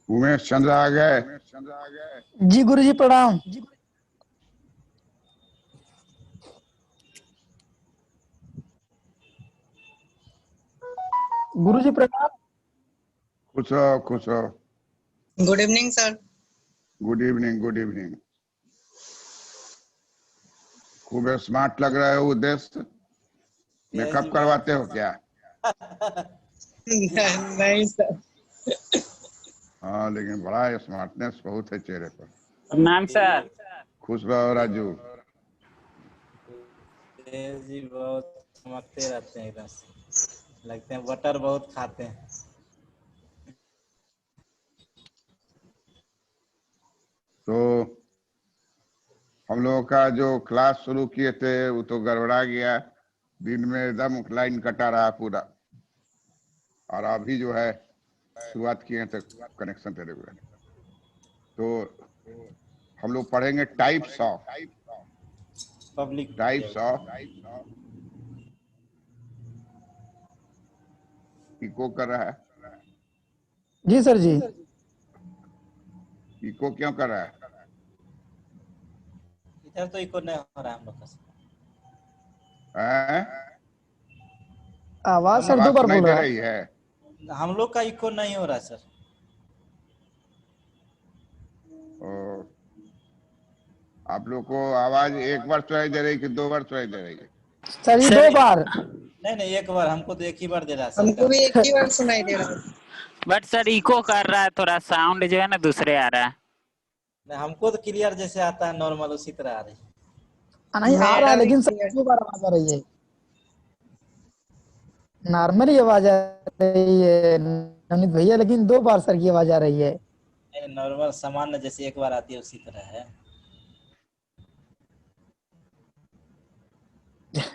उमेश चंद्र आ गए। जी गुरुजी प्रणाम। गुरुजी प्रणाम। खुश रहो खुश रहो। Good evening sir. Good evening good evening. खूब स्मार्ट लग रहे हो उद्देश्य। मेकअप करवाते हो क्या? नहीं सर। हाँ लेकिन बड़ा स्मार्टनेस बहुत है चेहरे पर। प्रणाम सर। खुश रहो राजू। जी बहुत चमकते रहते हैं, एकदम लगते हैं बटर बहुत खाते हैं। तो हम लोगों का जो क्लास शुरू किए थे वो तो गड़बड़ा गया। दिन में एकदम लाइन कटा रहा पूरा, और अभी जो है शुरुआत किए तो कनेक्शन तेरे हुए। तो हम लोग पढ़ेंगे टाइप्स ऑफ इको कर रहा है। जी सर जी। इको क्यों कर रहा है? इधर तो इको नहीं हो रहा है हम लोग का। आवाज सर दो बार सुनाई बोल दे रहा रही है? हम लोग का इको नहीं हो रहा सर। आप लोग को आवाज एक बार सुनाई दे रही कि दो बार सुनाई दे रही है? सर ये दो बार। नहीं एक बार, हमको तो एक ही बार दे रहा है सर। हमको भी एक ही बार सुनाई दे रहा है। बट सर इको कर रहा है, थोड़ा साउंड जो है ना दूसरे आ रहा है। नहीं, हमको तो क्लियर जैसे आता है नॉर्मल उसी तरह आ रही है। नहीं आ रहा है, मेरा भी लेकिन सर clear। दो बार आवाज आ रही है। नॉर्मली आवाज आ रही है नवनीत भैया, लेकिन दो बार सर की आवाज आ रही है। नॉर्मल सामान्य जैसे एक बार आती है उसी तरह है।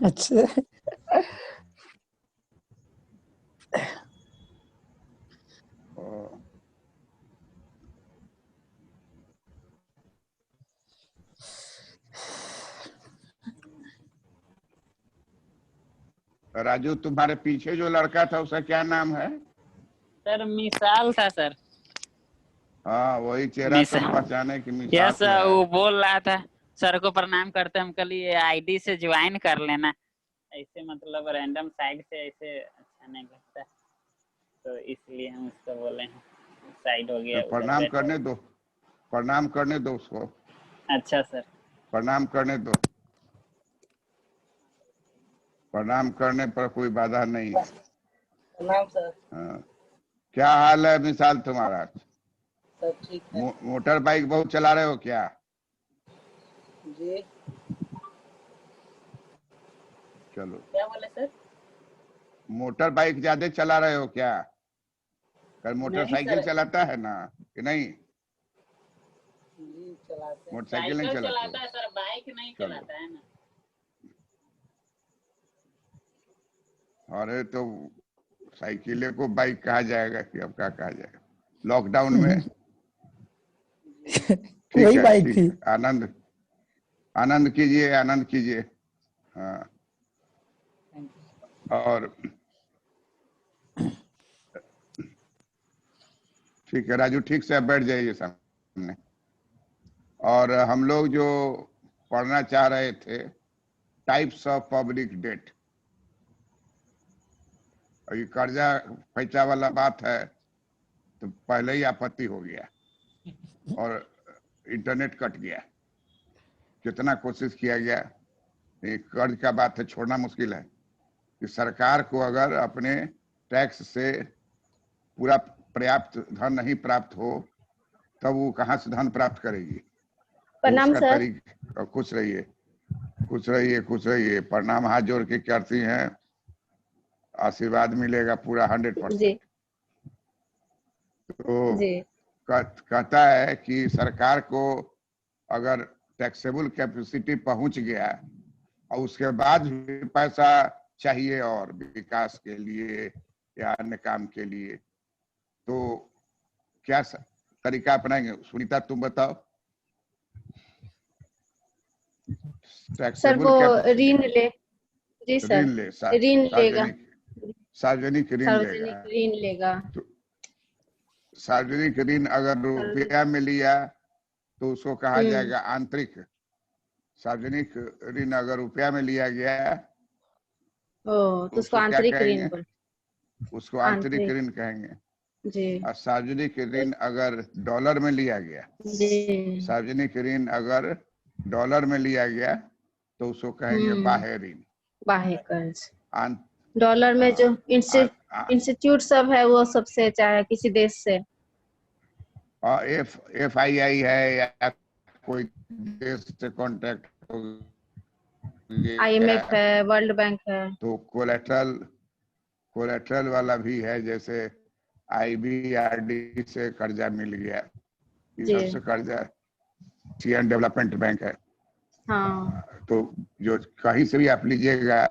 अच्छा राजू तुम्हारे पीछे जो लड़का था उसका क्या नाम है? सर मिसाल था सर। हाँ वही चेहरा तो पहचाने की मिसाल यस सर, वो बोल रहा था सर को प्रणाम करते हम कल ये आईडी से ज्वाइन कर लेना, ऐसे मतलब रैंडम साइड से ऐसे अच्छा नहीं लगता, तो इसलिए हम उसको बोले हैं साइड हो गया। तो प्रणाम करने दो, प्रणाम करने दो उसको। अच्छा सर। प्रणाम करने दो, प्रणाम करने पर कोई बाधा नहीं है। प्रणाम सर। हाँ। क्या हाल है मिसाल तुम्हारा? सब ठीक है। मोटर बाइक बहुत चला रहे हो क्या? जी चलो। क्या बोले सर? मोटर बाइक ज्यादा चला रहे हो क्या? कल मोटरसाइकिल चलाता है ना कि नहीं? जी चलाते हैं। मोटरसाइकिल नहीं चलाता है सर, बाइक नहीं चलाता है ना। अरे तो साइकिले को बाइक कहा जाएगा कि अब क्या कहा जाएगा लॉकडाउन में? ठीक वही है बाइक ठीक थी। है, आनंद आनंद कीजिए आनंद कीजिए। हाँ और ठीक है राजू, ठीक से बैठ जाइए सामने। और हम लोग जो पढ़ना चाह रहे थे टाइप्स ऑफ पब्लिक डेट, और ये कर्जा पैसा वाला बात है तो पहले ही आपत्ति हो गया और इंटरनेट कट गया। कितना कोशिश किया गया, एक कर्ज का बात है, छोड़ना मुश्किल है कि सरकार को अगर अपने टैक्स से पूरा पर्याप्त धन नहीं प्राप्त हो तब वो कहाँ से धन प्राप्त करेगी। प्रणाम सर। तरीका खुश रहिए खुश रहिए खुश रहिए। प्रणाम हाथ जोड़ के करती हैं, आशीर्वाद मिलेगा पूरा 100%। तो जी कहता है कि सरकार को अगर टैक्सेबल कैपेसिटी पहुंच गया और उसके बाद भी पैसा चाहिए और विकास के लिए या अन्य काम के लिए, तो क्या तरीका अपनाएंगे? सुनीता तुम बताओ। सर वो ऋण ले। जी सर, ऋण ले, ऋण लेगा। सार्वजनिक ऋण लेगा। सार्वजनिक ऋण लेगा। सार्वजनिक ऋण अगर रुपया में लिया तो उसको कहा जाएगा आंतरिक। सार्वजनिक ऋण अगर रुपया में लिया गया तो उसको क्या आंतरिक कहेंगे? ऋण बोल। उसको आंतरिक आंतरिक। ऋण कहेंगे। जी और सार्वजनिक ऋण अगर डॉलर में लिया गया, जी। सार्वजनिक ऋण अगर डॉलर में लिया गया तो उसको कहेंगे बाह्य ऋण। बाह्य कर्ज। आं- डॉलर में जो आ- आ- इंस्टीट्यूट सब है वो सबसे, चाहे किसी देश से। और FII है या कोई देश से कॉन्ट्रैक्ट हो गया, IMF है, वर्ल्ड बैंक है। तो कोलेट्रल वाला भी है, जैसे IBRD से कर्जा मिल गया, ये जी। सबसे कर्जा CN डेवलपमेंट बैंक है। हाँ तो जो कहीं से भी आप लीजिएगा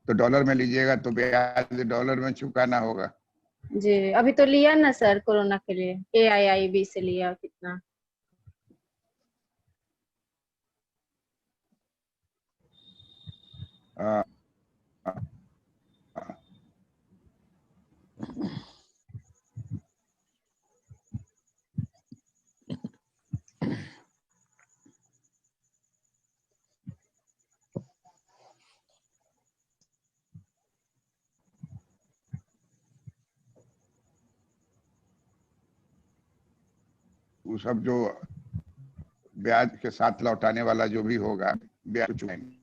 तो डॉलर में लीजिएगा तो ब्याज डॉलर में चुकाना होगा। जी। अभी तो लिया ना सर कोरोना के लिए, AIIB से लिया कितना। आ, वो सब जो ब्याज के साथ लौटाने वाला जो भी होगा ब्याज चुकाएंगे।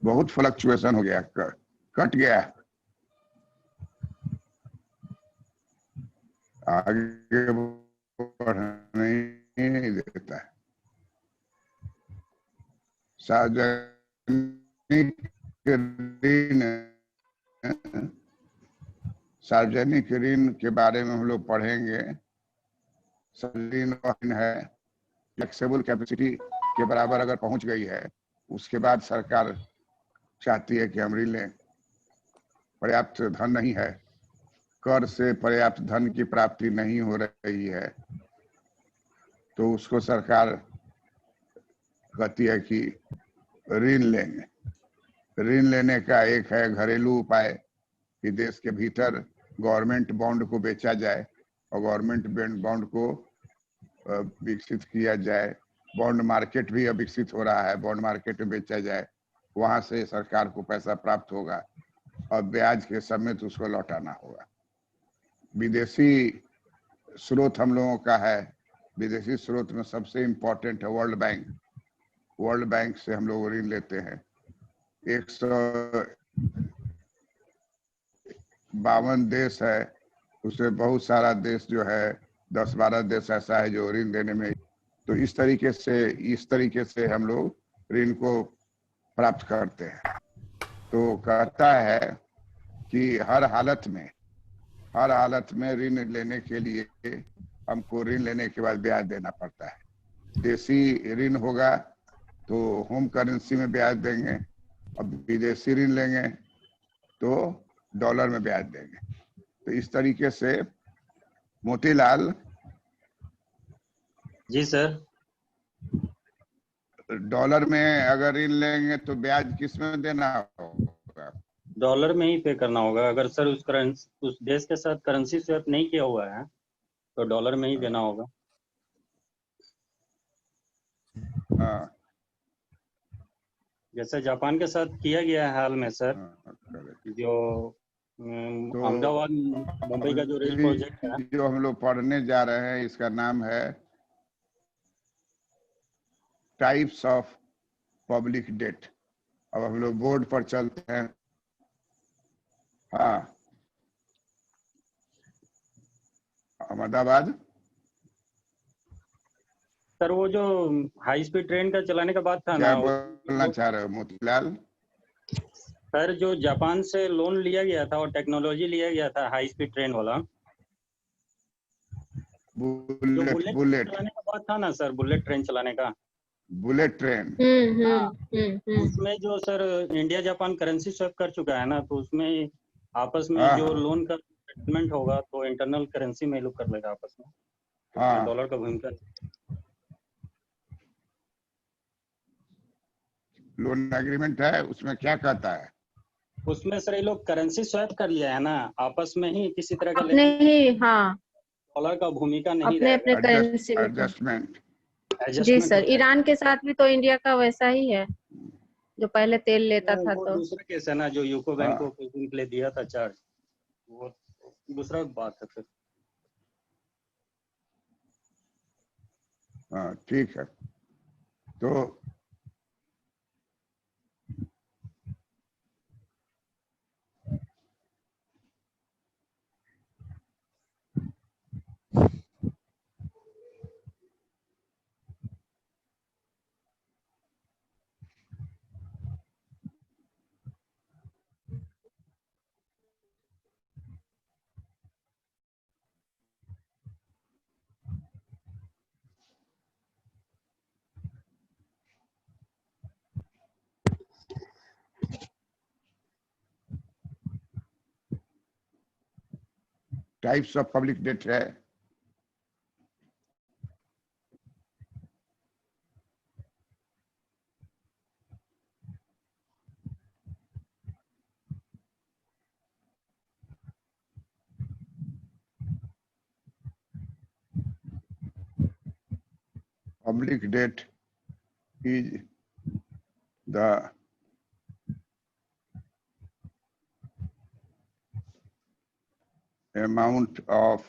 बहुत फ्लक्चुएशन हो गया, कट गया, आगे बढ़ने नहीं देता है। सार्वजनिक ऋण के बारे में हम लोग पढ़ेंगे। ऋण है फ्लेक्सिबल कैपेसिटी के बराबर अगर पहुंच गई है, उसके बाद सरकार चाहती है कि हम ऋण लें। पर्याप्त धन नहीं है, कर से पर्याप्त धन की प्राप्ति नहीं हो रही है, तो उसको सरकार कहती है कि ऋण लेंगे। ऋण लेने का एक है घरेलू उपाय कि देश के भीतर गवर्नमेंट बॉन्ड को बेचा जाए और गवर्नमेंट बॉन्ड को विकसित किया जाए। बॉन्ड मार्केट भी अब विकसित हो रहा है, बॉन्ड मार्केट में बेचा जाए, वहां से सरकार को पैसा प्राप्त होगा और ब्याज के समेत उसको लौटाना होगा। विदेशी स्रोत हम लोगों का है, विदेशी स्रोत में सबसे इम्पोर्टेंट है वर्ल्ड बैंक। वर्ल्ड बैंक से हम लोग ऋण लेते हैं। 152 देश है, उसमें बहुत सारा देश जो है 10-12 देश ऐसा है जो ऋण देने में, तो इस तरीके से हम लोग ऋण को प्राप्त करते हैं। तो कहता है कि हर हालत में ऋण लेने के लिए हमको ऋण लेने के बाद ब्याज देना पड़ता है। देसी ऋण होगा तो होम करेंसी में ब्याज देंगे, अब विदेशी ऋण लेंगे तो डॉलर में ब्याज देंगे। तो इस तरीके से मोतीलाल जी सर, डॉलर में अगर ऋण लेंगे तो ब्याज किस में देना होगा? डॉलर में ही पे करना होगा। अगर सर उस देश के साथ करेंसी स्वैप नहीं किया हुआ है तो डॉलर में ही देना होगा। हाँ, जैसे जापान के साथ किया गया है हाल में सर, जो अहमदाबाद मुंबई का जो रेल प्रोजेक्ट है, जो हम लोग पढ़ने जा रहे हैं इसका नाम है टाइप्स ऑफ पब्लिक डेट। अब हम लोग बोर्ड पर चलते हैं। हाँ, अहमदाबाद सर वो जो हाई स्पीड ट्रेन का चलाने का बात था क्या ना, बोलना चाह रहे हो मोतीलाल? सर जो जापान से लोन लिया गया था और टेक्नोलॉजी लिया गया था हाई स्पीड ट्रेन वाला, बुलेट चलाने का बात था ना सर, बुलेट ट्रेन चलाने का, बुलेट ट्रेन। उसमें जो sir India Japan currency swap कर चुका है ना, तो उसमें आपस में हाँ, जो लोन का सेटलमेंट होगा तो इंटरनल करेंसी में लोग कर लेगा आपस में, हाँ डॉलर का भूमिका। लोन एग्रीमेंट है, उसमें क्या कहता है? उसमें सर ये लोग करेंसी स्वैप कर लिया है ना आपस में ही, किसी तरह का अपने ही, हाँ, डॉलर का भूमिका नहीं अपने अपने रहेगा। करेंसी में। एडजस्टमेंट। जी एडजस्टमेंट सर, हो जाएगा। ईरान के साथ भी तो इंडिया का वैसा ही है, जो पहले तेल लेता था वो तो। दूसरा केस है ना, जो यूको बैंक को हाँ कुछ दिन के लिए दिया था चार्ज, वो दूसरा बात है फिर। हाँ ठीक है। तो टाइप्स ऑफ पब्लिक डेट है। Public debt is the amount of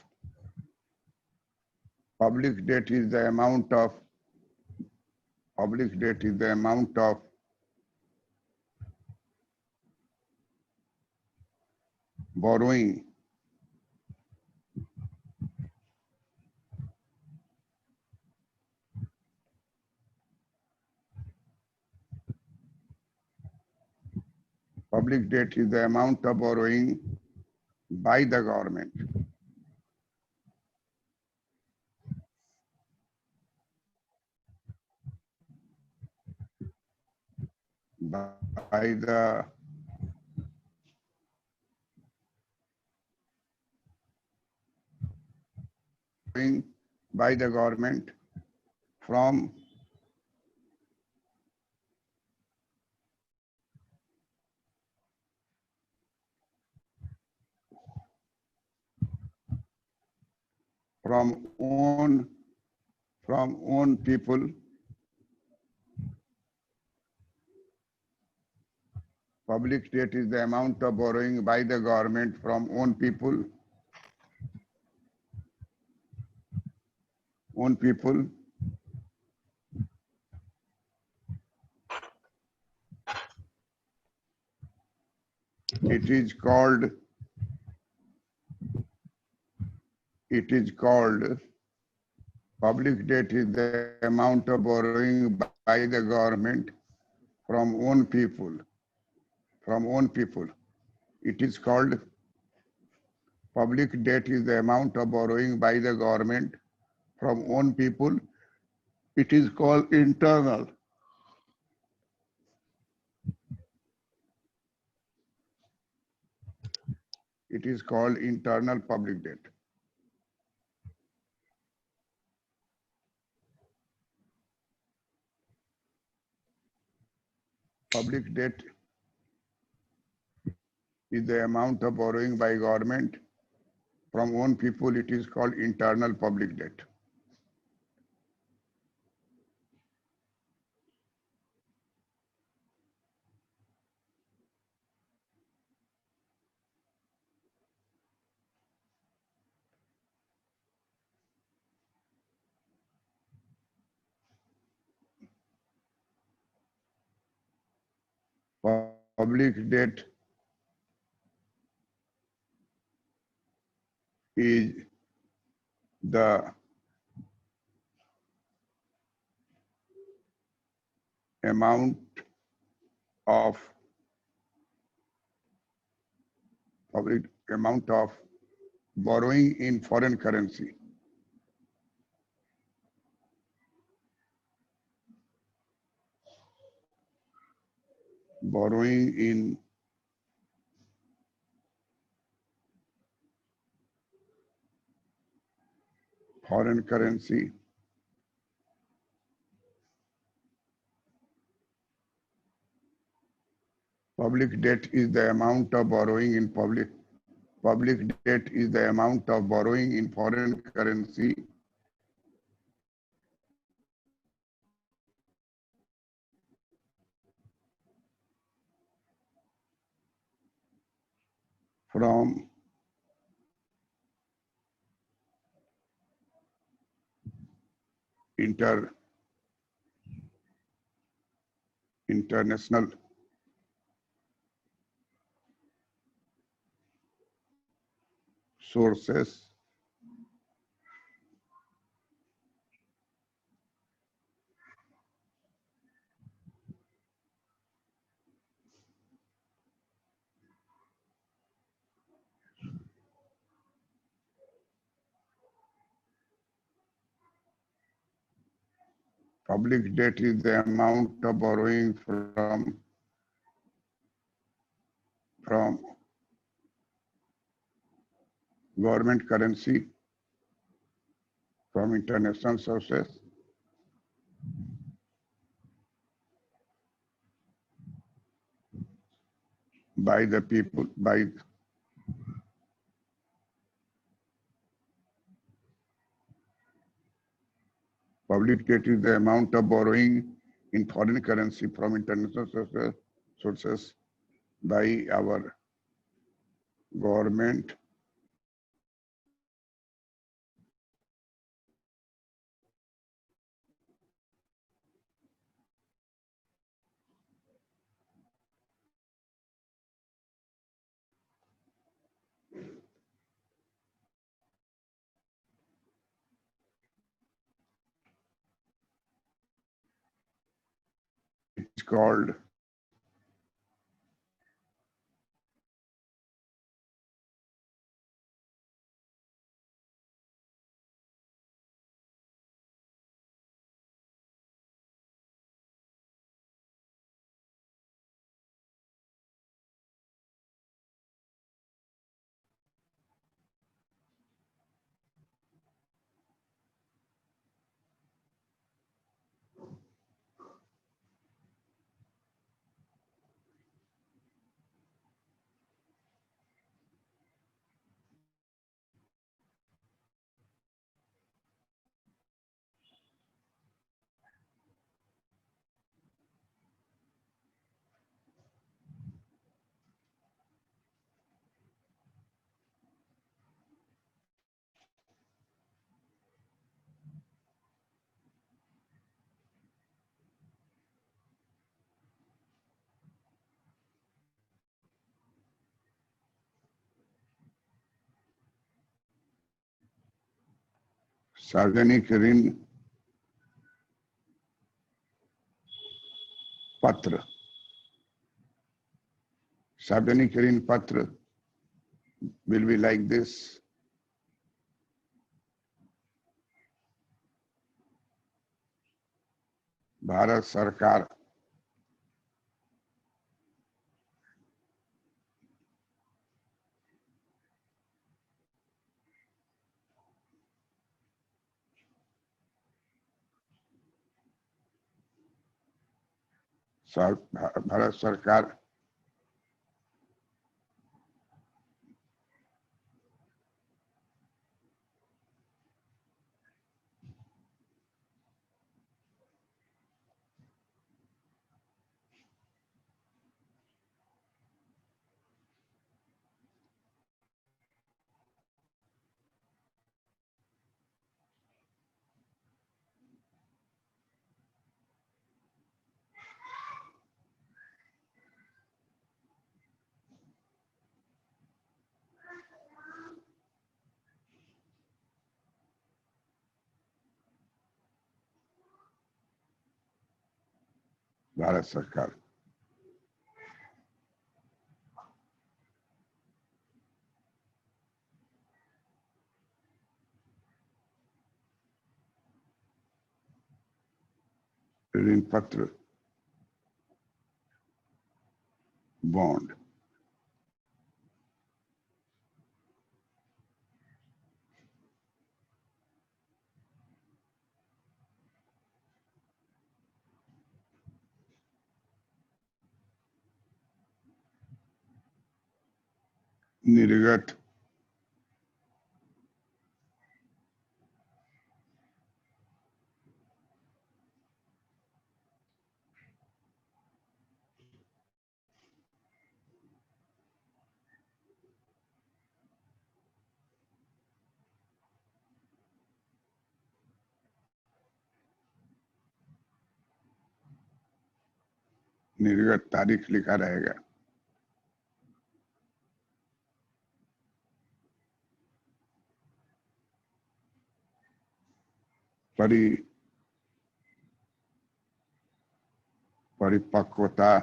public debt is the amount of public debt is the amount of borrowing public debt is the amount of borrowing by the government by the by the government from own people. Public debt is the amount of borrowing by the government from own people. Own people. It is called public debt is the amount of borrowing by the government from own people. From own people. It is called public debt is the amount of borrowing by the government from own people. It is called internal. It is called internal public debt. Public debt is the amount of borrowing by government from own people. It is called internal public debt. Public debt is the amount of borrowing in foreign currency. Borrowing in foreign currency, public debt is the amount of borrowing in public debt is the amount of borrowing in foreign currency from international sources public debt is the amount of borrowing from government currency from international sources by the people by public debt is the amount of borrowing in foreign currency from international sources by our government it's called सार्वजनिक ऋण पत्र सार्वजनिक ऋण पत्र will be like this. Bharat सरकार भारत सरकार भारत सरकार ऋण पत्र बॉन्ड निर्गत निर्गत तारीख लिखा रहेगा। परिपक्वता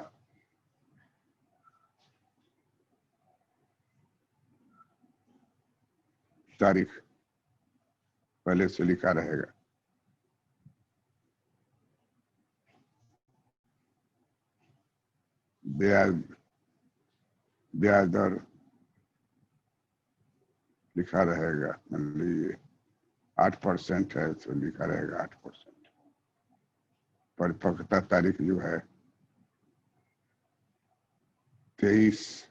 तारीख पहले से लिखा रहेगा। ब्याज दर लिखा रहेगा। मान लीजिए 8% है तो लिखा रहेगा 8%। परिपक्वता तारीख जो है 23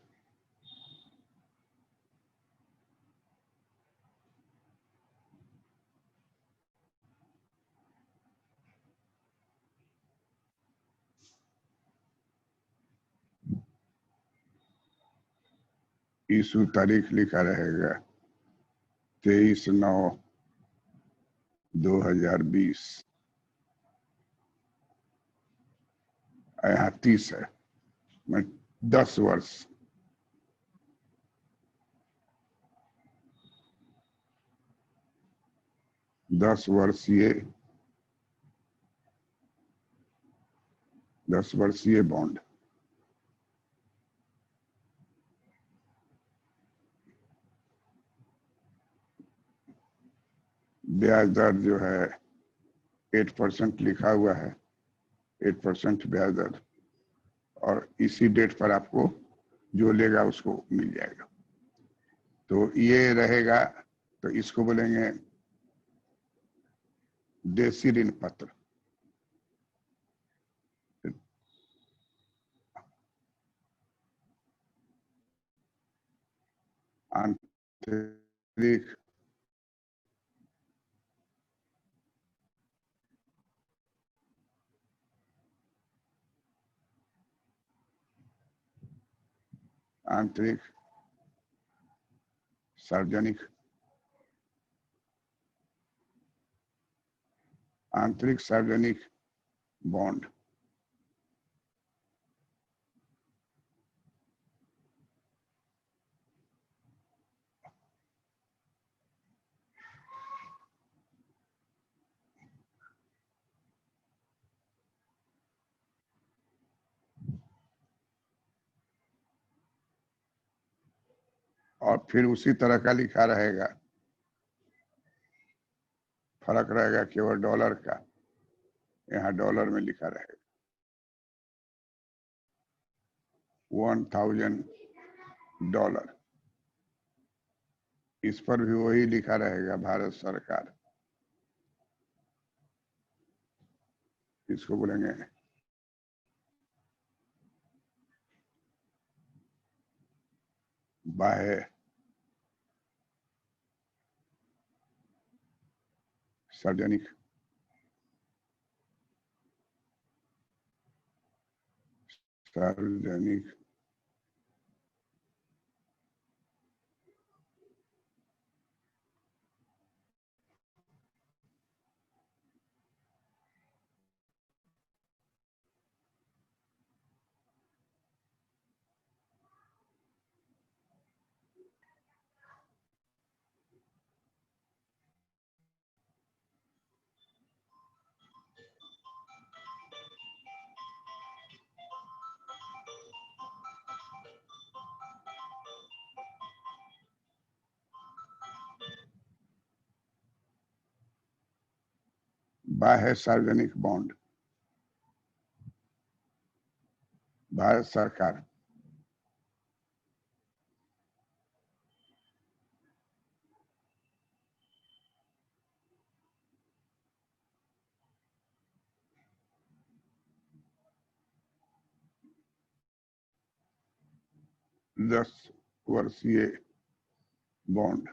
इशू तारीख लिखा रहेगा 23/9/2020। यहाँ 30 है, मैं 10 वर्ष 10 वर्षीय बॉन्ड। ब्याज दर जो है 8% लिखा हुआ है, 8% ब्याज दर, और इसी डेट पर आपको जो लेगा उसको मिल जाएगा। तो ये रहेगा, तो इसको बोलेंगे देशी ऋण पत्र। आंतरिक आंतरिक सार्वजनिक बॉन्ड। और फिर उसी तरह का लिखा रहेगा, फर्क रहेगा केवल डॉलर का। यहाँ डॉलर में लिखा रहेगा 1000 डॉलर। इस पर भी वही लिखा रहेगा भारत सरकार। इसको बोलेंगे बाह्य सार्वजनिक बाह्य सार्वजनिक बॉन्ड। भारत सरकार दस वर्षीय बॉन्ड।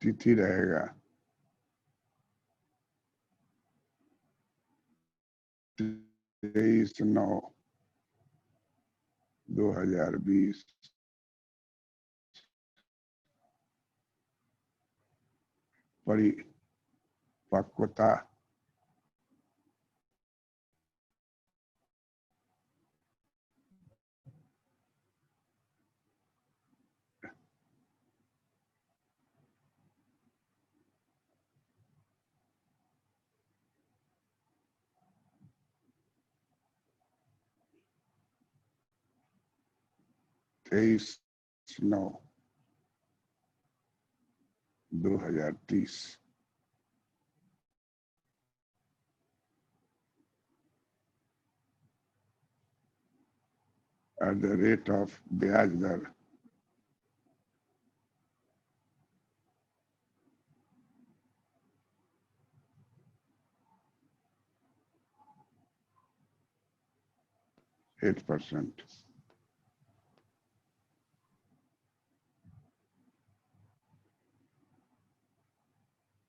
तिथि रहेगा 23/9/2020। परिपक्वता 23/9/2030। at the rate of ब्याज दर 8%।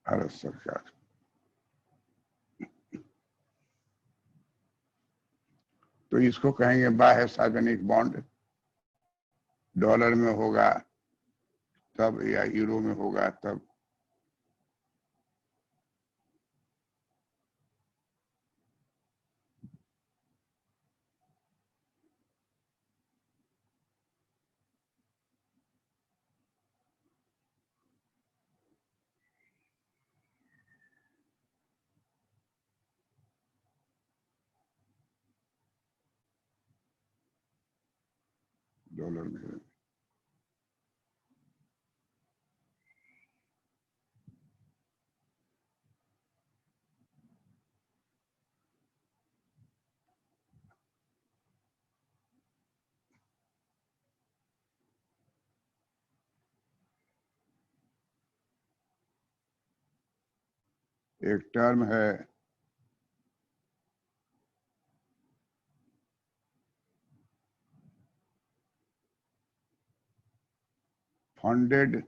भारत सरकार। तो इसको कहेंगे बाह्य सार्वजनिक बॉन्ड। डॉलर में होगा तब या यूरो में होगा तब। डॉलर में एक टर्म है funded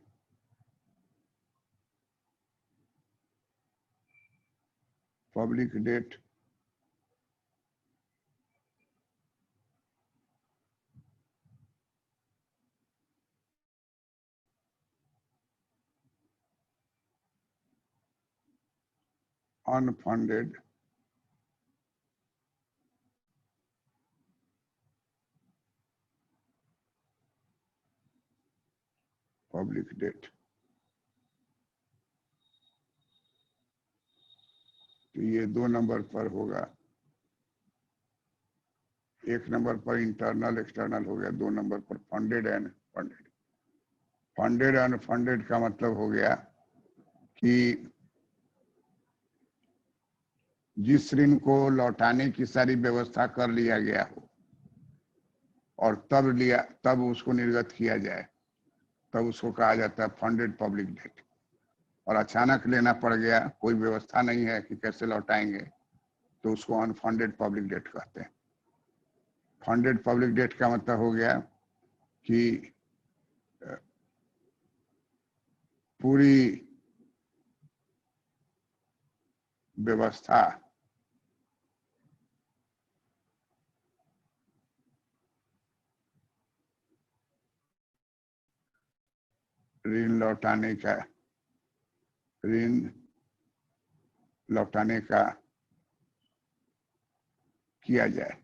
public debt. Unfunded public debt. तो ये 2 नंबर पर होगा। एक नंबर पर इंटरनल एक्सटर्नल हो गया, 2 नंबर पर funded and funded. Funded and funded का मतलब हो गया कि जिस ऋण को लौटाने की सारी व्यवस्था कर लिया गया हो और तब उसको निर्गत किया जाए, तब उसको कहा जाता है फंडेड पब्लिक डेट। और अचानक लेना पड़ गया, कोई व्यवस्था नहीं है कि कैसे लौटाएंगे, तो उसको अनफंडेड पब्लिक डेट कहते हैं। फंडेड पब्लिक डेट का मतलब हो गया कि पूरी व्यवस्था ऋण लौटाने का किया जाए।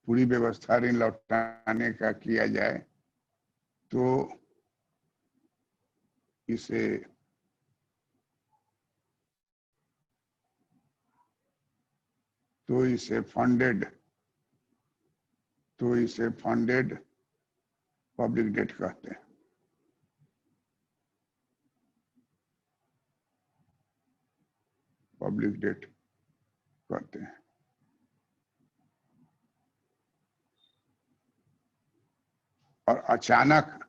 पूरी व्यवस्था ऋण लौटाने का किया जाए तो इसे फंडेड पब्लिक डेट कहते हैं। पब्लिक डेट कहते हैं। और अचानक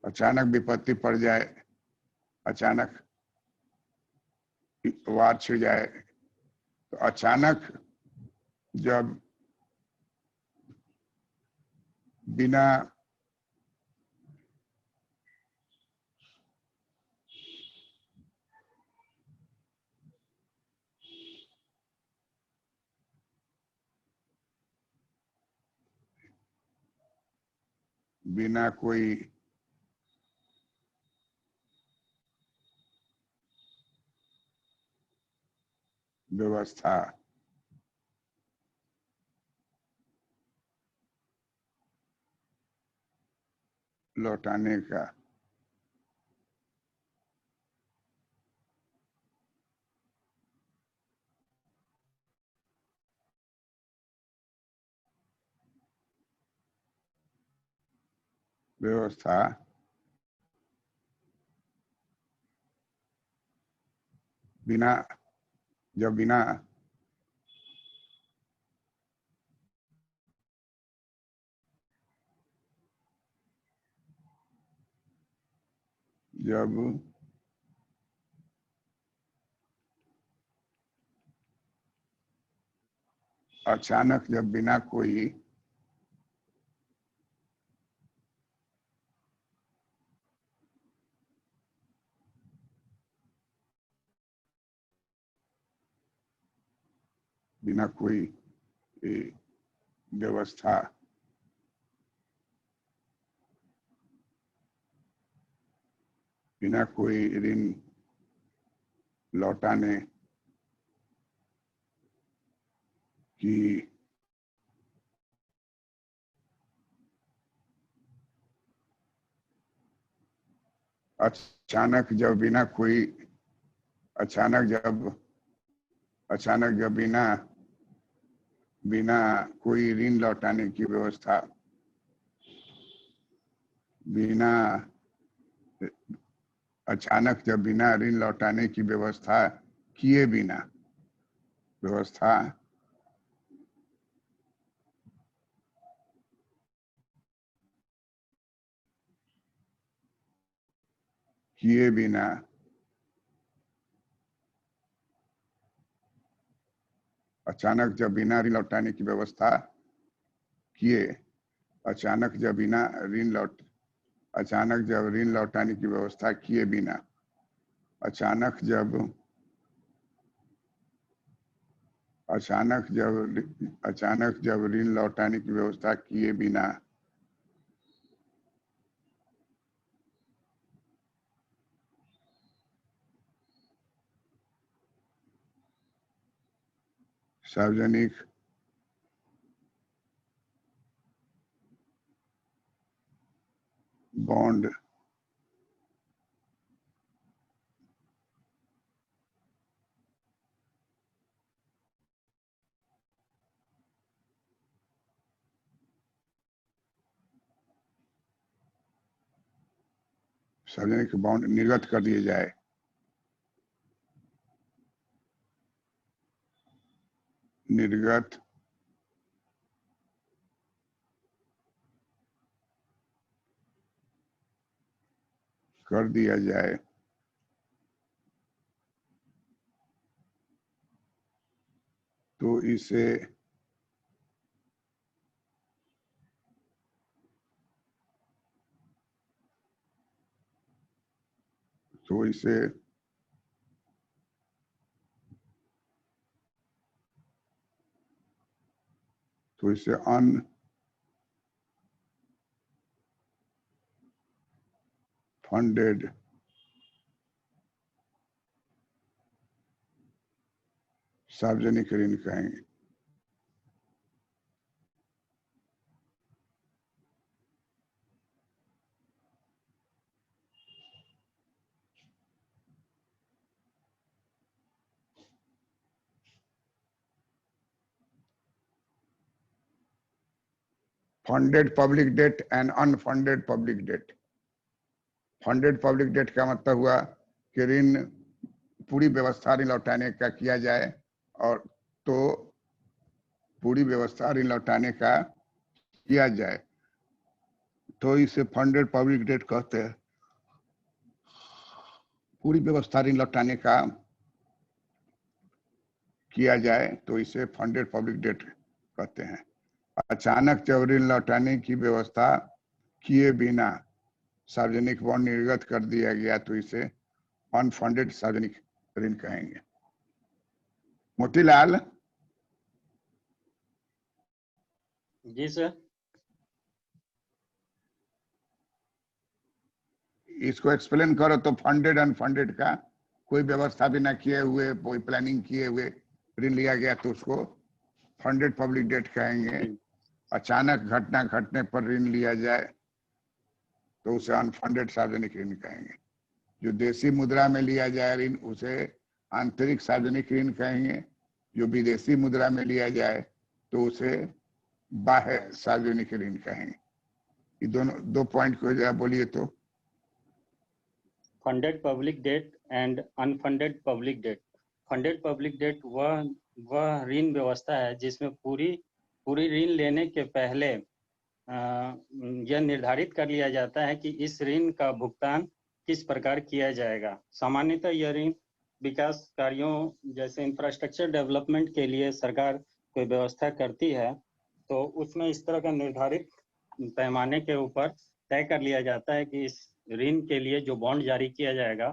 अचानक विपत्ति पड़ जाए, अचानक वार छिड़ जाए, तो अचानक जब बिना बिना कोई व्यवस्था लौटाने का व्यवस्था बिना जब बिना जब अचानक जब बिना कोई बिना कोई व्यवस्था बिना कोई ऋण लौटाने की अचानक जब बिना कोई अचानक जब बिना कोई ऋण लौटाने की व्यवस्था बिना अचानक जब बिना ऋण लौटाने की व्यवस्था किए बिना व्यवस्था किए बिना अचानक जब बिना ऋण लौटाने की व्यवस्था किए अचानक जब बिना अचानक जब ऋण लौटाने की व्यवस्था किए बिना अचानक जब ऋण लौटाने की व्यवस्था किए बिना सार्वजनिक बॉन्ड निर्गत कर दिए जाए। निर्गत कर दिया जाए तो इसे अनफंडेड सार्वजनिक ऋण कहेंगे। Funded public debt and unfunded public debt. Funded public debt का मतलब हुआ कि ऋण पूरी व्यवस्था ऋण लौटाने का किया जाए और तो पूरी व्यवस्था ऋण लौटाने का किया जाए तो इसे फंडेड पब्लिक डेट कहते हैं। पूरी व्यवस्था ऋण लौटाने का किया जाए तो इसे फंडेड पब्लिक डेट कहते हैं। अचानक जब ऋण लौटाने की व्यवस्था किए बिना सार्वजनिक बॉन्ड निर्गत कर दिया गया तो इसे अनफंडेड सार्वजनिक ऋण कहेंगे। मोतीलाल, जी सर। इसको एक्सप्लेन करो तो। फंडेड अनफंडेड का कोई व्यवस्था बिना किए हुए, कोई प्लानिंग किए हुए ऋण लिया गया तो उसको फंडेड पब्लिक डेट कहेंगे। अचानक घटना घटने पर ऋण लिया जाए तो उसे अनफंडेड सार्वजनिक ऋण कहेंगे। जो देशी मुद्रा में लिया जाए ऋण उसे आंतरिक सार्वजनिक ऋण कहेंगे। जो विदेशी मुद्रा में लिया जाए तो उसे बाह्य सार्वजनिक ऋण कहेंगे। ये दोनों दो पॉइंट को जरा बोलिए तो। Funded public debt and unfunded public debt. Funded public debt वह ऋण व्यवस्था है जिसमें पूरी ऋण लेने के पहले यह निर्धारित कर लिया जाता है कि इस ऋण का भुगतान किस प्रकार किया जाएगा। सामान्यतः यह ऋण विकास कार्यों जैसे इंफ्रास्ट्रक्चर डेवलपमेंट के लिए सरकार कोई व्यवस्था करती है, तो उसमें इस तरह का निर्धारित पैमाने के ऊपर तय कर लिया जाता है कि इस ऋण के लिए जो बॉन्ड जारी किया जाएगा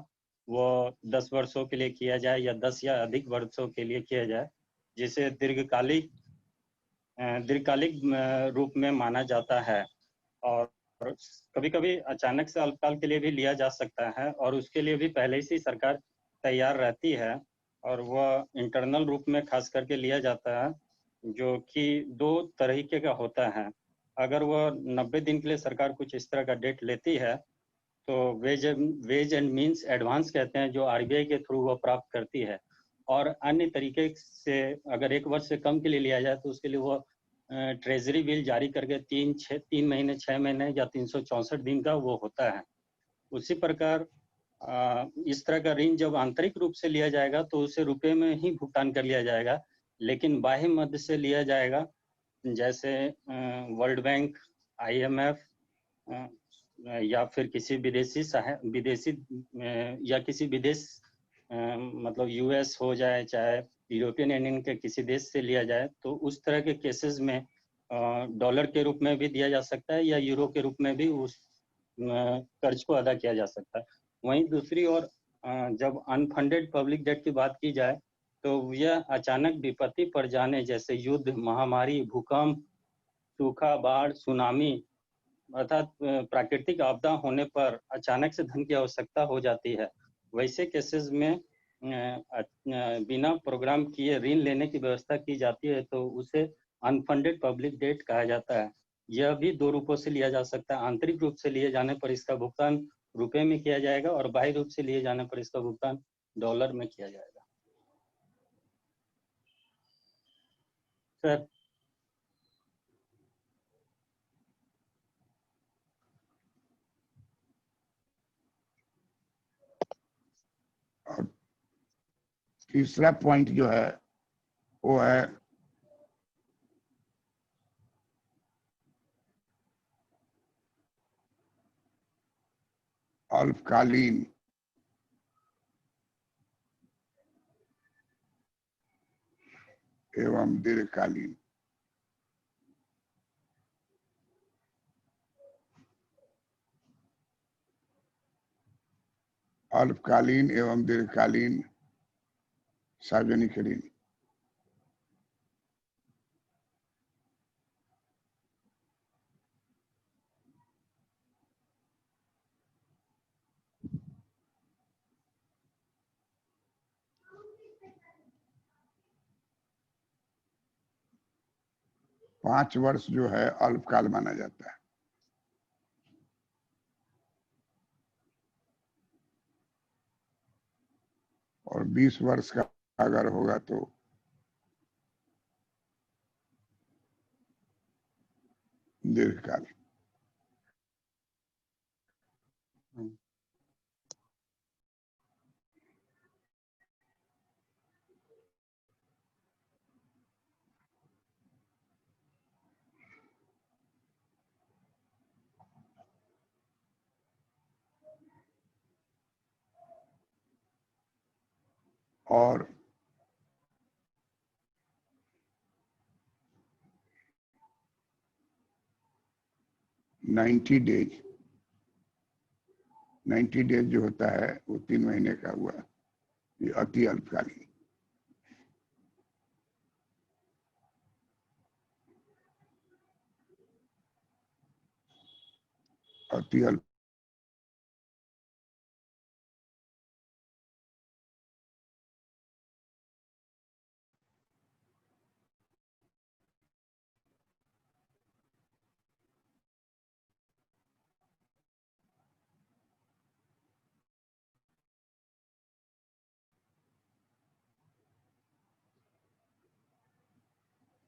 वो 10 वर्षों के लिए किया जाए या 10 या अधिक वर्षों के लिए किया जाए, जिसे दीर्घकालिक रूप में माना जाता है। और कभी कभी अचानक से अल्पकाल के लिए भी लिया जा सकता है और उसके लिए भी पहले से सरकार तैयार रहती है और वह इंटरनल रूप में खास करके लिया जाता है, जो कि 2 तरीके का होता है। अगर वह 90 दिन के लिए सरकार कुछ इस तरह का डेट लेती है तो वेज एंड मीन्स एडवांस कहते हैं, जो आरबीआई के थ्रू वह प्राप्त करती है। और अन्य तरीके से अगर 1 वर्ष से कम के लिए लिया जाए तो उसके लिए वह ट्रेजरी बिल जारी करके 3 महीने 6 महीने या 364 दिन का वो होता है। उसी प्रकार इस तरह का ऋण जब आंतरिक रूप से लिया जाएगा तो उसे रुपए में ही भुगतान कर लिया जाएगा, लेकिन बाह्य मद से लिया जाएगा जैसे वर्ल्ड बैंक, IMF या फिर किसी विदेशी या किसी विदेश मतलब US हो जाए, चाहे यूरोपियन यूनियन के किसी देश से लिया जाए, तो उस तरह के केसेस में डॉलर के रूप में भी दिया जा सकता है या यूरो के रूप में भी उस कर्ज को अदा किया जा सकता है। वहीं दूसरी ओर जब अनफंडेड पब्लिक डेट की बात की जाए तो यह अचानक विपत्ति पड़ जाने जैसे युद्ध, महामारी, भूकंप, सूखा, बाढ़, सुनामी अर्थात प्राकृतिक आपदा होने पर अचानक से धन की आवश्यकता हो जाती है। वैसे केसेस में बिना प्रोग्राम किए ऋण लेने की व्यवस्था की जाती है तो उसे अनफंडेड पब्लिक डेट कहा जाता है। यह भी 2 रूपों से लिया जा सकता है। आंतरिक रूप से लिए जाने पर इसका भुगतान रुपए में किया जाएगा और बाह्य रूप से लिए जाने पर इसका भुगतान डॉलर में किया जाएगा। सर, और तीसरा पॉइंट जो है वो है अल्पकालीन एवं दीर्घकालीन। अल्पकालीन एवं दीर्घकालीन सार्वजनिक ऋण। पांच वर्ष जो है अल्पकाल माना जाता है और 20 वर्ष का अगर होगा तो दीर्घकाल। और नाइन्टी डेज जो होता है वो 3 महीने का हुआ, ये अति अल्पकालीन। अति अल्प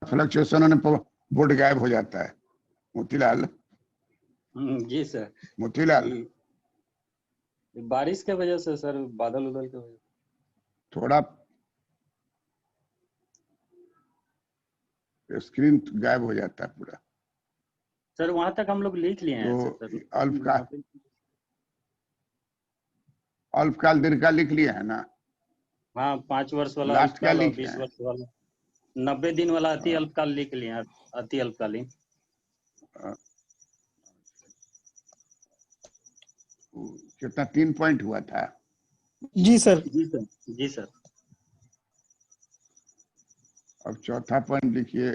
फ्लक्चुएशन होने पर बोर्ड गायब हो जाता है। मोतीलाल, जी सर। मोतीलाल बारिश के वजह से सर, बादल उदल के वजह थोड़ा स्क्रीन गायब हो जाता है पूरा। सर वहां तक हम लोग लिख लिए हैं तो सर। अल्पकाल दीर्घकाल लिख लिया है ना? हाँ, 5 वर्ष वाला लास्ट क्या अल्पकाल और लिखे 20 हैं? वर्ष वाला 90 दिन वाला अति अल्पकाल लिख लिए हैं, अति अल्पकालीन। कितना 3 पॉइंट हुआ था? जी सर। जी सर। जी सर। अब चौथा पॉइंट लिखिए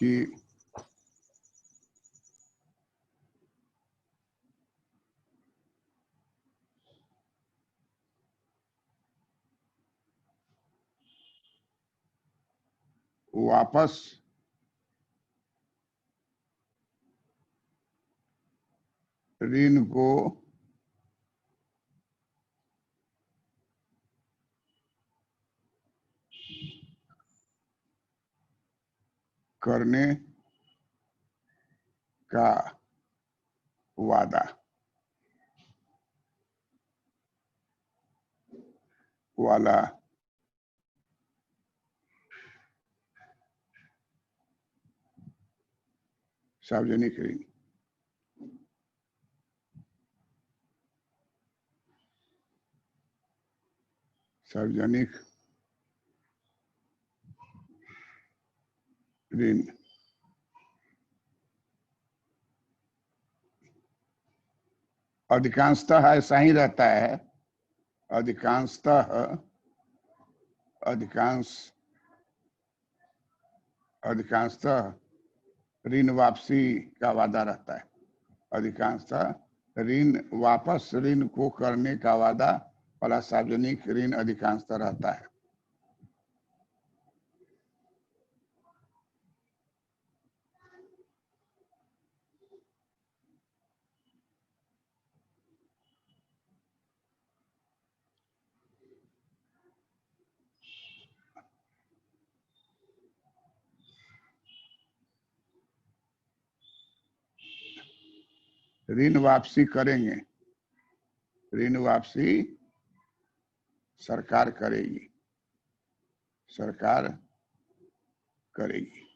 कि वापस ऋण को करने का वादा वाला सार्वजनिक ऋण। सार्वजनिक ऋण अधिकांशतः ऐसा ही रहता है। अधिकांशतः ऋण वापसी का वादा रहता है। अधिकांशतः ऋण वापस ऋण को करने का वादा वाला सार्वजनिक ऋण अधिकांशतः रहता है। ऋण वापसी करेंगे, ऋण वापसी सरकार करेगी, सरकार करेगी।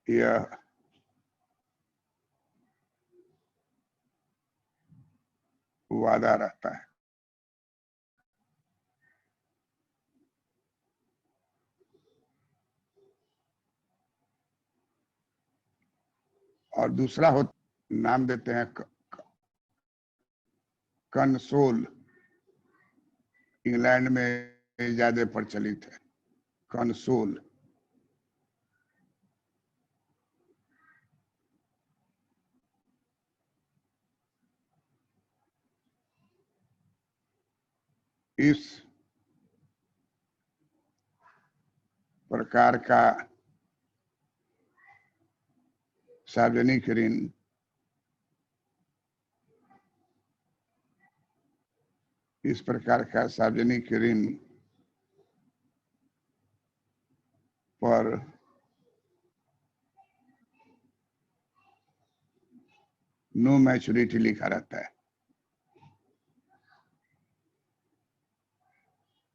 यह वादा रहता है। और दूसरा हो नाम देते हैं कंसोल। इंग्लैंड में ज्यादा प्रचलित है कंसोल। इस प्रकार का सार्वजनिक ऋण पर नो मैच्योरिटी लिखा रहता है।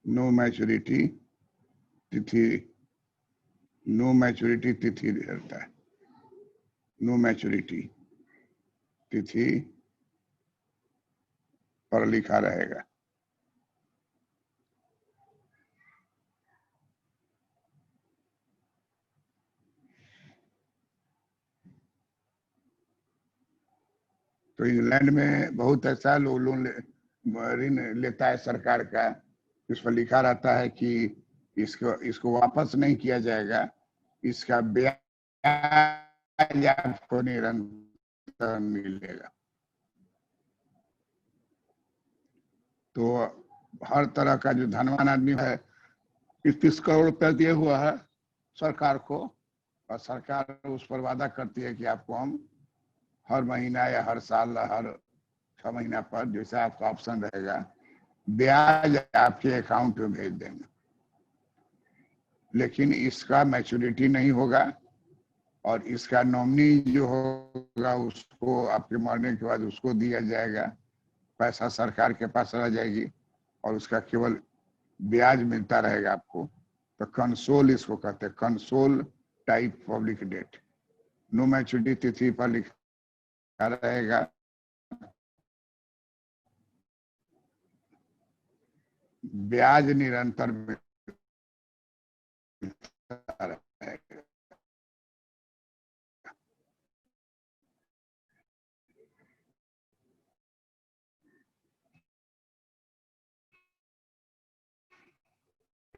नो मैच्योरिटी तिथि रहता है। नो मैच्योरिटी तिथि पर लिखा रहेगा। तो इंग्लैंड में बहुत ऐसा लोन ऋण लेता है सरकार का, इस पर लिखा रहता है कि इसको वापस नहीं किया जाएगा, इसका ब्याज आपको निरंतर मिलेगा। तो हर तरह का जो धनवान आदमी है 30 करोड़ रुपया दिए हुआ है सरकार को, और सरकार उस पर वादा करती है कि आपको हम हर महीना या हर साल हर 6 महीना पर जैसा आपका ऑप्शन रहेगा ब्याज आपके अकाउंट में भेज देंगे। लेकिन इसका मैच्योरिटी नहीं होगा और इसका नॉमिनी जो होगा उसको आपके मरने के बाद उसको दिया जाएगा, पैसा सरकार के पास रह जाएगी और उसका केवल ब्याज मिलता रहेगा आपको। तो कंसोल इसको कहते हैं, consol type public debt. No maturity तिथि पर लिखा रहेगा, ब्याज निरंतर मिलता रहेगा।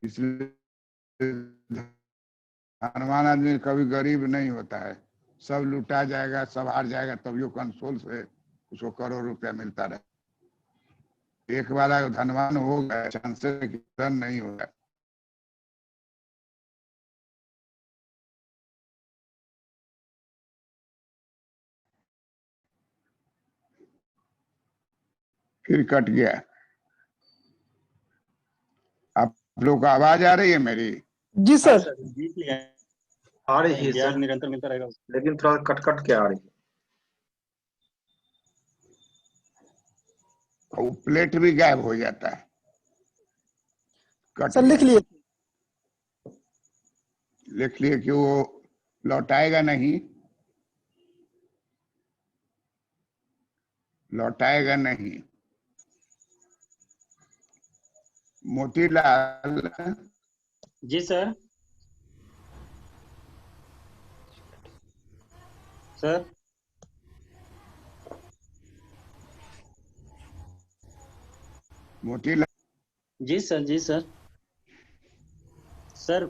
इसलिए धनवान आदमी कभी गरीब नहीं होता है, सब लुटा जाएगा, सब हार जाएगा, तभी वो कंसोल से उसको करोड़ रुपया मिलता रहे। एक बार अगर धनवान हो गया चांसेस रिटर्न नहीं होगा। फिर कट गया। आप लोग को आवाज आ रही है मेरी? जी सर। आ रही है ब्याज सर, निरंतर मिलता रहेगा। लेकिन थोड़ा कट कट के आ रही है। और प्लेट भी गायब हो जाता है। कट सर लिख गया। लिए। लिख लिए कि वो लौटाएगा नहीं, लौटाएगा नहीं। मोतीलाल, जी सर। सर मोतीलाल, जी सर। जी सर। सर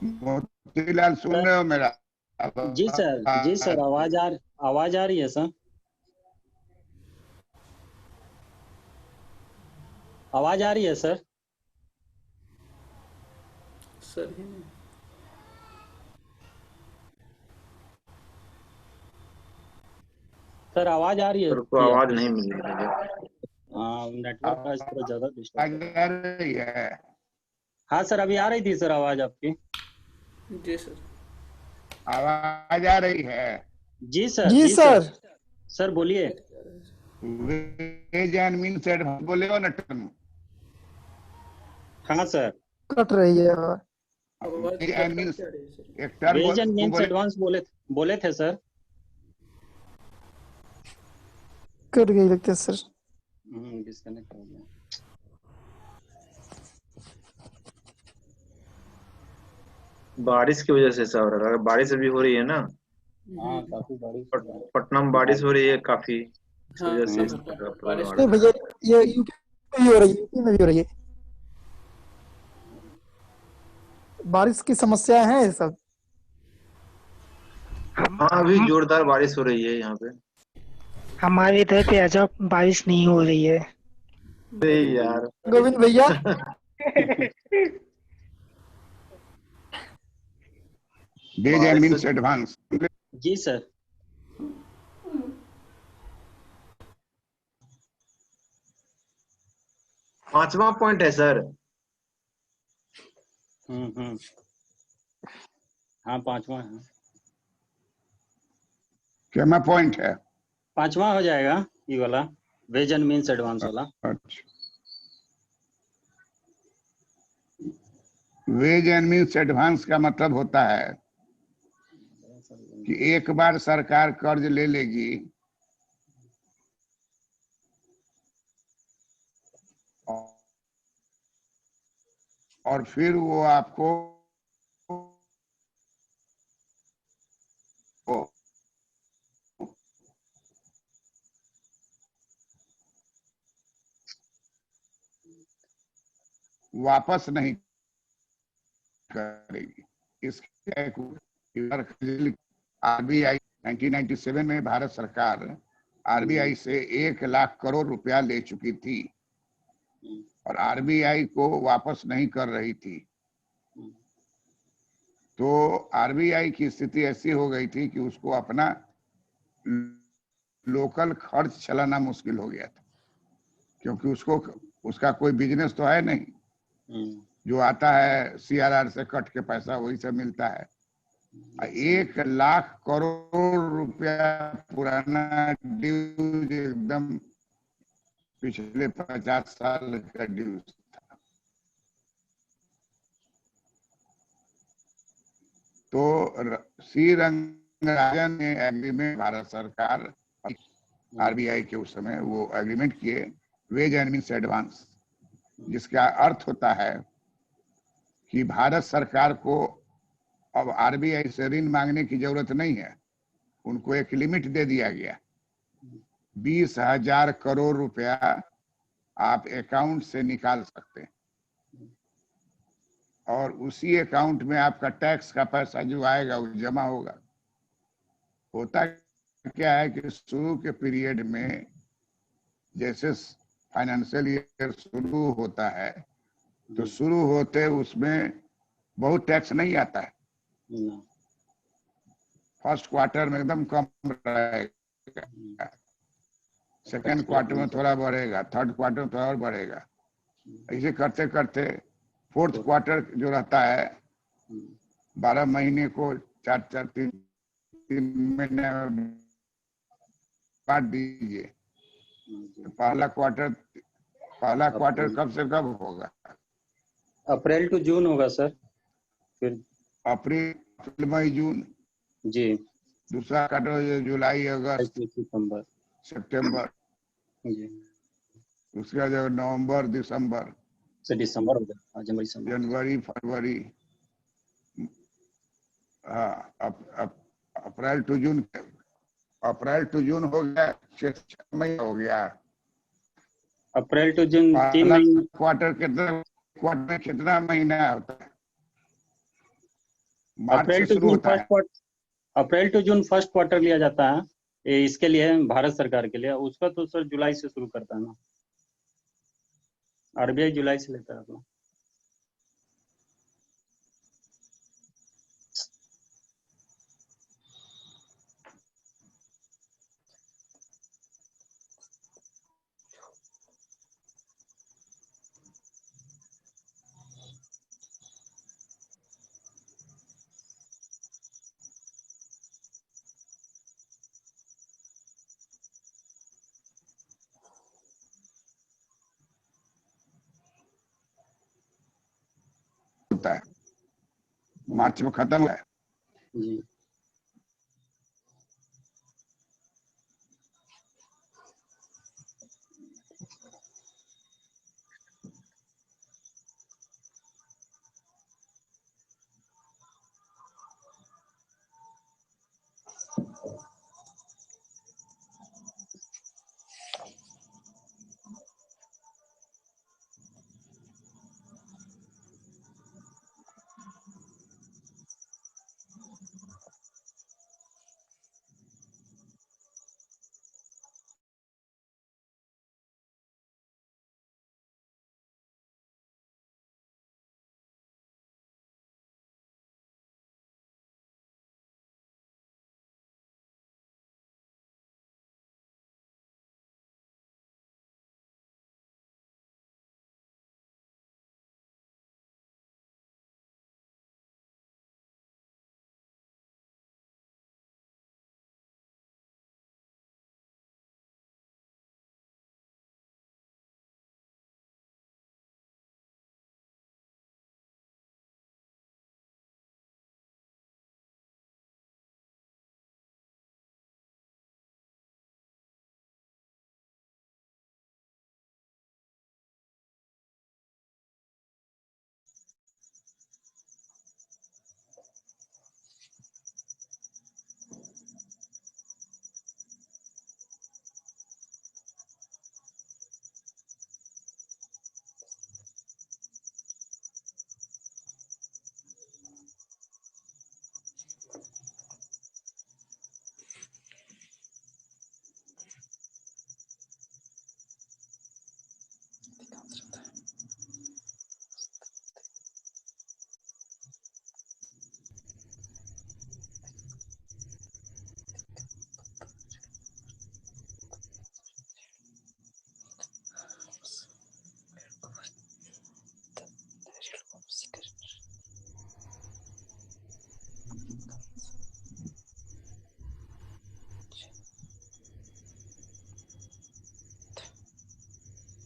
मोतीलाल सुन रहे हो मेरा? जी सर। जी सर, आवाज आ रही है सर। आवाज आ रही है सर। सर आवाज आ रही है? सर को आवाज नहीं मिल रही है। हाँ, नेटवर्क का थोड़ा ज्यादा डिस्टर्ब आवाज आ रही है? हाँ सर, अभी आ रही थी सर आवाज आपकी। जी सर। आवाज आ रही है? जी सर। जी सर। सर बोलिए। वेज एंड मीन्स एडवांस बोले हो ना टर्म? हाँ सर। कट रही है। वेज एंड मीन्स एक टर्म वेज एंड मीन्स बोले, एडवांस बोले थे सर। कट गई लगता है सर। डिस्कनेक्ट हो गया। बारिश की वजह से ऐसा हो रहा है। बारिश अभी हो रही है ना, हाँ काफी बारिश। पटना में बारिश हो रही है काफी, इस वजह से इस तरह का प्रॉब्लम आ नहीं रहा है। भैया, ये यूपी में भी हो रही है, यूपी में भी हो रही है। बारिश की समस्या है ये सब। हाँ अभी जोरदार बारिश हो रही है यहाँ पे। हमारे इधर पे अजब बारिश नहीं हो रही है। अरे यार गोविंद भैया। Ways and means advance. जी सर। 5वां पॉइंट है सर। हाँ 5वां है। क्या पॉइंट है? 5वां हो जाएगा ये वाला, वेज एंड मीन्स एडवांस वाला। अच्छा, वेज एंड मीन्स एडवांस का मतलब होता है कि एक बार सरकार कर्ज ले लेगी और फिर वो आपको वापस नहीं करेगी। इसके आरबीआई 1997 में भारत सरकार आरबीआई से 1 लाख करोड़ रुपया ले चुकी थी और आरबीआई को वापस नहीं कर रही थी। तो आरबीआई की स्थिति ऐसी हो गई थी कि उसको अपना लोकल खर्च चलाना मुश्किल हो गया था, क्योंकि उसका कोई बिजनेस तो है नहीं। जो आता है सीआरआर से कट के पैसा वही से मिलता है। 1 लाख करोड़ रुपया पुराना ड्यूज, एकदम पिछले 50 साल का ड्यूज था। तो सी रंगराजन ने एग्रीमेंट, भारत सरकार आरबीआई के उस समय वो एग्रीमेंट किए, वेज एंड मीन्स एडवांस, जिसका अर्थ होता है कि भारत सरकार को अब आरबीआई से ऋण मांगने की जरूरत नहीं है। उनको एक लिमिट दे दिया गया, 20,000 करोड़ रुपया आप अकाउंट से निकाल सकते हैं और उसी अकाउंट में आपका टैक्स का पैसा जो आएगा वो जमा होगा। होता क्या है कि शुरू के पीरियड में जैसे फाइनेंशियल ईयर शुरू होता है तो शुरू होते उसमें बहुत टैक्स नहीं आता है। फर्स्ट क्वार्टर में एकदम कम रहेगा, सेकेंड क्वार्टर में थोड़ा बढ़ेगा, थर्ड क्वार्टर में थोड़ा और बढ़ेगा। ऐसे करते करते फोर्थ क्वार्टर जो रहता है 12 महीने को 4-4 3 महीने में बांट दीजिए। तो पहला क्वार्टर कब से कब होगा? अप्रैल टू जून होगा सर। फिर अप्रैल मई जून जी। दूसरा क्वार्टर जुलाई अगस्त सितंबर जी। उसके बाद नवंबर दिसंबर से दिसंबर हो गया, जनवरी फरवरी, हाँ अप्रैल टू जून हो गया, 6 महीना हो गया। अप्रैल टू जून 3 महीने। क्वार्टर कितना महीना होता है? अप्रैल टू जून फर्स्ट क्वार्टर लिया जाता है। ये इसके लिए भारत सरकार के लिए, उसका तो सर जुलाई से शुरू करता है ना, आरबीआई जुलाई से लेता है अपना। होता है, मार्च में खत्म है। जी।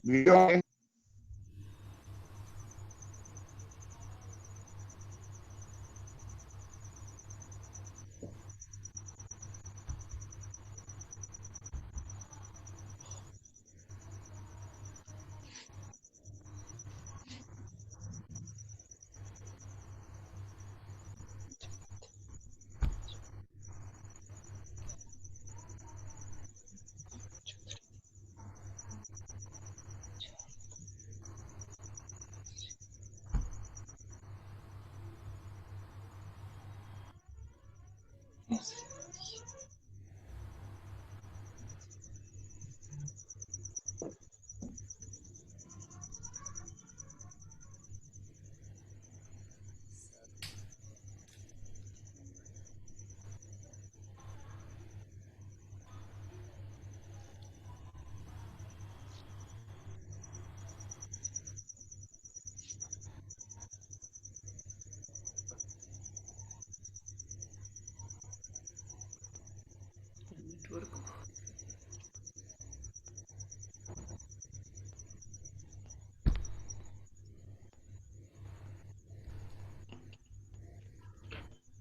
वीडियो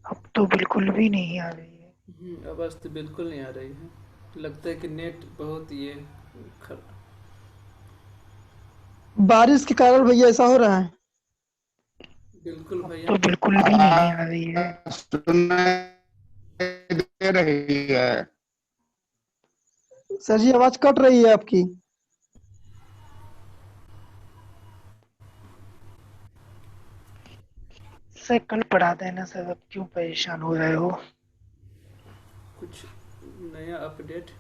अब तो बिल्कुल भी नहीं आ रही है। आवाज तो बिल्कुल नहीं आ रही है। लगता है कि नेट बहुत ये बारिश के कारण भैया ऐसा हो रहा है। बिल्कुल भैया तो बिल्कुल भी नहीं आ रही है। सुनाई दे रही है। सर जी आवाज कट रही है आपकी। सर कल पढ़ा देना सर, अब क्यों परेशान हो रहे हो? कुछ नया अपडेट।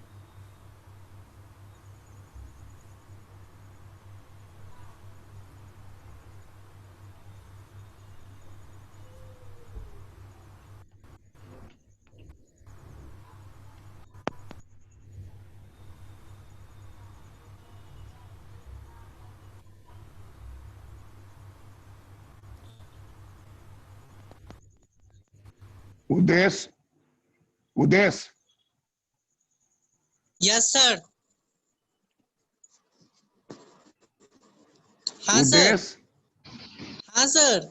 उदेश उदेश यस सर। हाँ सर। उदेश हाँ सर।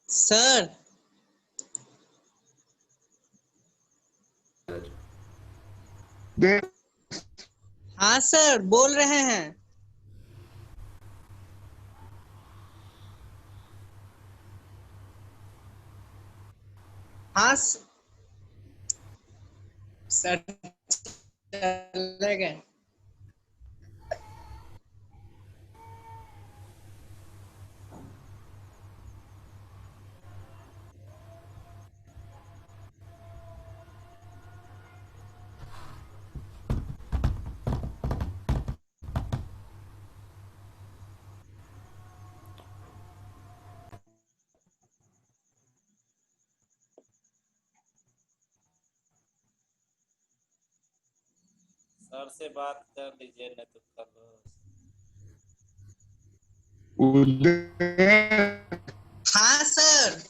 सर उदेश हाँ सर बोल रहे हैं। हाँ सर चले गए। सर से बात कर लीजिए नहीं तो कल उदेश हाँ सर।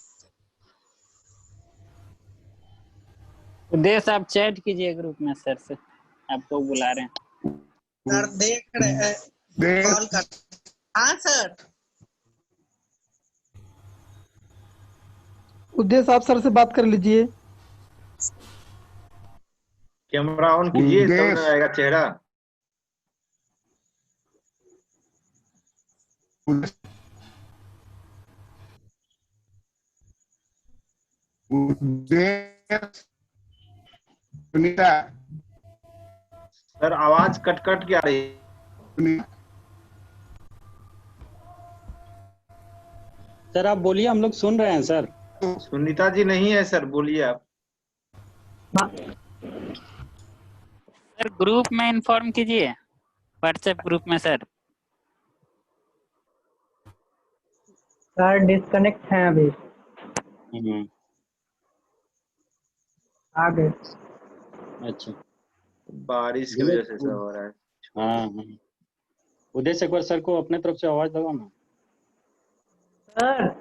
उदेश आप चैट कीजिए ग्रुप में सर से, आपको बुला रहे हैं। सर देख रहे हैं, कॉल कर। हाँ सर। उद्देश्य आप सर से बात कर लीजिए। कैमरा ऑन कीजिए, तब उदेश न आएगा चेहरा। उदेश सुनीता सर आवाज कट कट के आ रही है। सुनीता सर आप बोलिए, हम लोग सुन रहे हैं सर। सुनीता जी नहीं है सर, बोलिए आप। सर ग्रुप में इन्फॉर्म कीजिए, व्हाट्सएप ग्रुप में सर। सर डिस्कनेक्ट है अभी। आ गए। अच्छा बारिश की वजह से ऐसा हो रहा है। हाँ उदय एक बार सर को अपने तरफ से आवाज दो ना। सर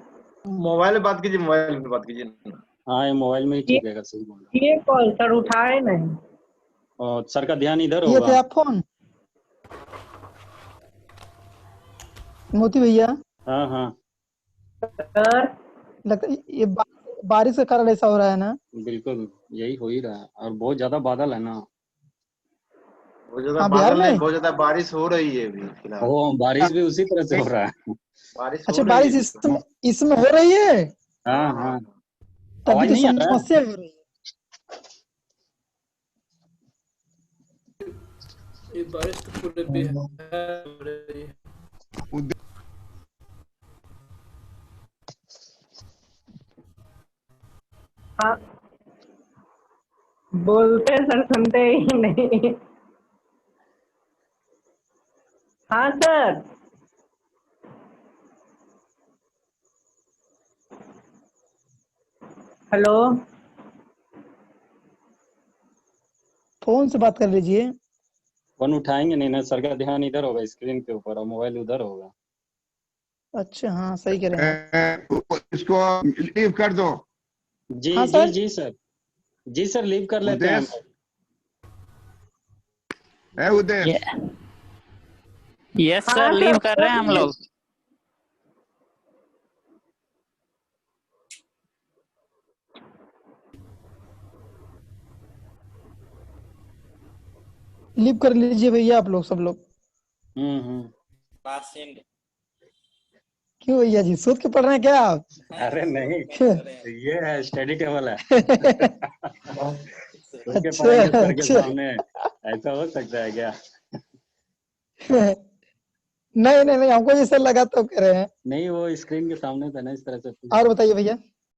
मोबाइल में बात कीजिए, मोबाइल में बात कीजिए। हाँ ये मोबाइल में ही ठीक रहेगा, सही बोल रहा ये कॉल सर उठाए नहीं। और सर का ध्यान इधर ये थे होगा। आप फोन मोती भैया। हाँ हाँ लगता है ये बारिश के कारण ऐसा हो रहा है ना। बिल्कुल यही हो ही रहा है, और बहुत ज्यादा बादल है ना। बहुत ज्यादा हाँ बिहार बादल नहीं, में। बहुत ज्यादा बारिश हो रही है अभी फिलहाल। वो बारिश भी उसी तरह से हो रहा है। बारिश अच्छा हो रही बारिश है अभी तो। इसमें हो रही है, हाँ हाँ तभी आवाज तो नहीं आ रहा है। समस्या हो रही है। ये बारिश तो पूरे बिहार में हो रही है। हाँ बोलते सर सुनते ही नहीं। हाँ सर। हेलो फोन से बात कर लीजिए। फोन उठाएंगे नहीं ना, सर का ध्यान इधर होगा स्क्रीन के ऊपर और मोबाइल उधर होगा। अच्छा हाँ सही कह रहे हैं आप। इसको लीव कर दो। जी हाँ जी सर। जी सर, जी सर लीव कर लेते हैं हम उदेश लोग। है, उदेश यस सर, लीव कर रहे हैं हम लोग। लीव कर लीजिए भैया आप लोग सब लोग। क्यों भैया जी सोच के पढ़ रहे हैं क्या आप? अरे नहीं, ये है स्टडी टेबल है। सोच के अच्छा पढ़ेंगे सर के अच्छा। सामने, ऐसा हो सकता है क्या? नहीं नहीं नहीं, हमको जैसा लगा तो कह रहे हैं। नहीं वो स्क्रीन के सामने था ना, इस तरह से। और बताइए भैया।